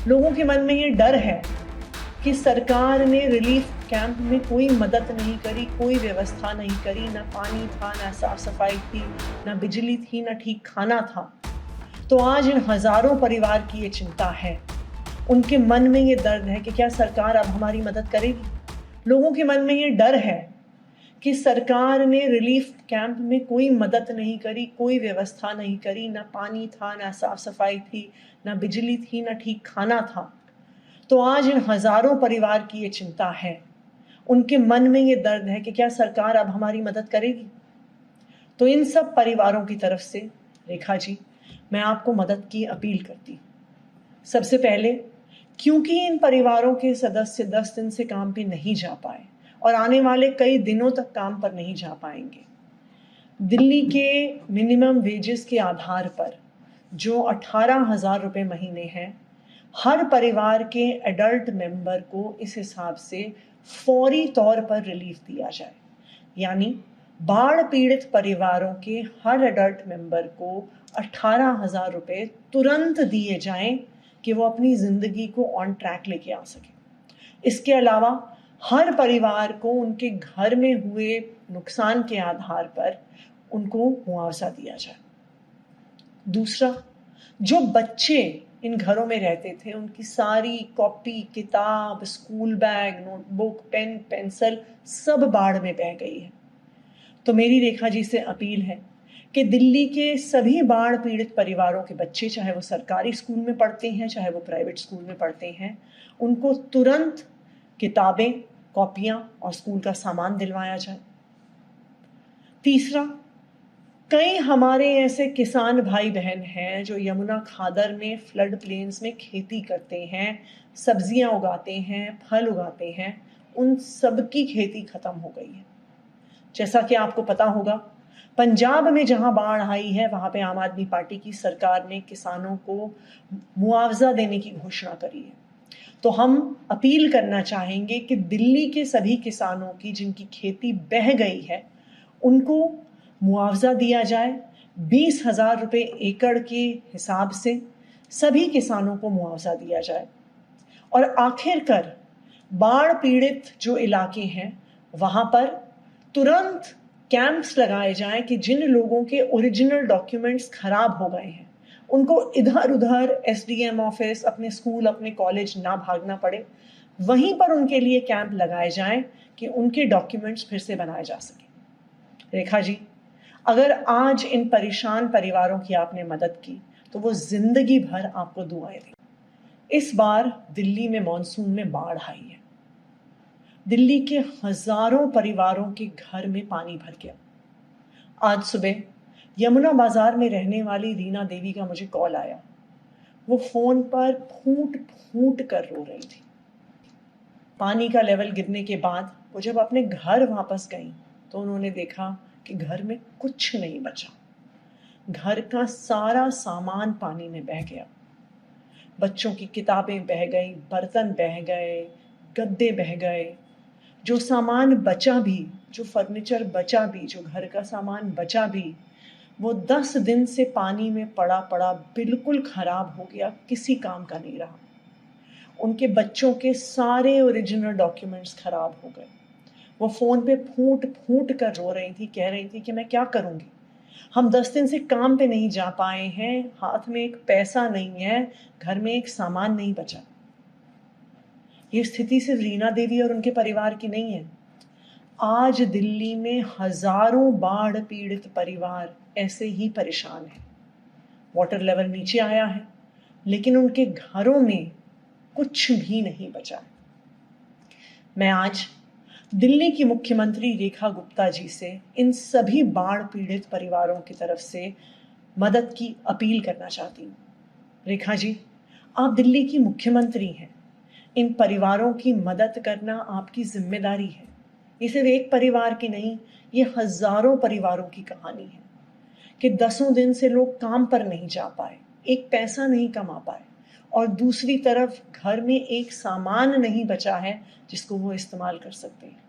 लोगों के मन में ये डर है कि सरकार ने रिलीफ कैंप में कोई मदद नहीं करी, कोई व्यवस्था नहीं करी, ना पानी था, ना साफ सफाई थी, ना बिजली थी, ना ठीक खाना था। तो आज इन हजारों परिवार की ये चिंता है, उनके मन में ये दर्द है कि क्या सरकार अब हमारी मदद करेगी। लोगों के मन में ये डर है कि सरकार ने रिलीफ कैंप में कोई मदद नहीं करी, कोई व्यवस्था नहीं करी, ना पानी था, ना साफ सफाई थी, ना बिजली थी, ना ठीक खाना था। तो आज इन हजारों परिवार की ये चिंता है, उनके मन में ये दर्द है कि क्या सरकार अब हमारी मदद करेगी। तो इन सब परिवारों की तरफ से रेखा जी, मैं आपको मदद की अपील करती। सबसे पहले, क्योंकि इन परिवारों के सदस्य 10 दिन से काम पे नहीं जा पाए और आने वाले कई दिनों तक काम पर नहीं जा पाएंगे, दिल्ली के मिनिमम वेजेस के आधार पर जो 18,000 रुपये महीने हैं, हर परिवार के एडल्ट मेंबर को इस हिसाब से फौरी तौर पर रिलीफ दिया जाए। यानी बाढ़ पीड़ित परिवारों के हर एडल्ट मेंबर को 18,000 रुपये तुरंत दिए जाएं कि वो अपनी जिंदगी को ऑन ट्रैक लेके आ सके। इसके अलावा हर परिवार को उनके घर में हुए नुकसान के आधार पर उनको मुआवजा दिया जाए। दूसरा, जो बच्चे इन घरों में रहते थे, उनकी सारी कॉपी, किताब, school bag, notebook, pen, pencil सब बाढ़ में बह गई है। तो मेरी रेखा जी से अपील है कि दिल्ली के सभी बाढ़ पीड़ित परिवारों के बच्चे, चाहे वो सरकारी स्कूल में पढ़ते हैं, चाहे वो प्राइवेट स्कूल में पढ़ते हैं, उनको तुरंत किताबें, कॉपियां और स्कूल का सामान दिलवाया जाए। तीसरा, कई हमारे ऐसे किसान भाई बहन हैं जो यमुना खादर में फ्लड प्लेन्स में खेती करते हैं, सब्जियां उगाते हैं, फल उगाते हैं, उन सब की खेती खत्म हो गई है। जैसा कि आपको पता होगा, पंजाब में जहां बाढ़ आई है वहां पे आम आदमी पार्टी की सरकार ने किसानों को मुआवजा देने की घोषणा करी है। तो हम अपील करना चाहेंगे कि दिल्ली के सभी किसानों की जिनकी खेती बह गई है, उनको मुआवजा दिया जाए। 20,000 रुपये एकड़ के हिसाब से सभी किसानों को मुआवजा दिया जाए। और आखिरकार बाढ़ पीड़ित जो इलाके हैं वहां पर तुरंत कैंप्स लगाए जाएं कि जिन लोगों के ओरिजिनल डॉक्यूमेंट्स खराब हो गए हैं, उनको इधर उधर एसडीएम ऑफिस, अपने स्कूल, अपने कॉलेज ना भागना पड़े। वहीं पर उनके लिए कैंप लगाए जाएं कि उनके डॉक्यूमेंट्स फिर से बनाए जा सके। रेखा जी, अगर आज इन परेशान परिवारों की आपने मदद की तो वो जिंदगी भर आपको दुआएं दें। इस बार दिल्ली में मॉनसून में बाढ़ आई है। दिल्ली के हजारों परिवारों के घर में पानी भर गया। आज सुबह यमुना बाजार में रहने वाली रीना देवी का मुझे कॉल आया। वो फोन पर फूट फूट कर रो रही थी। पानी का लेवल गिरने के बाद वो जब अपने घर वापस गई तो उन्होंने देखा कि घर में कुछ नहीं बचा। घर का सारा सामान पानी में बह गया। बच्चों की किताबें बह गई, बर्तन बह गए, गद्दे बह गए। जो सामान बचा भी, जो फर्नीचर बचा भी, जो घर का सामान बचा भी, वो 10 दिन से पानी में पड़ा पड़ा बिल्कुल खराब हो गया, किसी काम का नहीं रहा। उनके बच्चों के सारे ओरिजिनल डॉक्यूमेंट्स खराब हो गए। वो फोन पे फूट फूट कर रो रही थी, कह रही थी कि मैं क्या करूंगी, हम 10 दिन से काम पे नहीं जा पाए हैं, हाथ में एक पैसा नहीं है, घर में एक सामान नहीं बचा। ये स्थिति सिर्फ रीना देवी और उनके परिवार की नहीं है। आज दिल्ली में हजारों बाढ़ पीड़ित परिवार ऐसे ही परेशान हैं। वाटर लेवल नीचे आया है, लेकिन उनके घरों में कुछ भी नहीं बचा। मैं आज दिल्ली की मुख्यमंत्री रेखा गुप्ता जी से इन सभी बाढ़ पीड़ित परिवारों की तरफ से मदद की अपील करना चाहती हूँ। रेखा जी, आप दिल्ली की मुख्यमंत्री हैं। इन परिवारों की मदद करना आपकी जिम्मेदारी है। ये सिर्फ एक परिवार की नहीं, ये हजारों परिवारों की कहानी है कि 10 दिन से लोग काम पर नहीं जा पाए, एक पैसा नहीं कमा पाए, और दूसरी तरफ घर में एक सामान नहीं बचा है जिसको वो इस्तेमाल कर सकते हैं।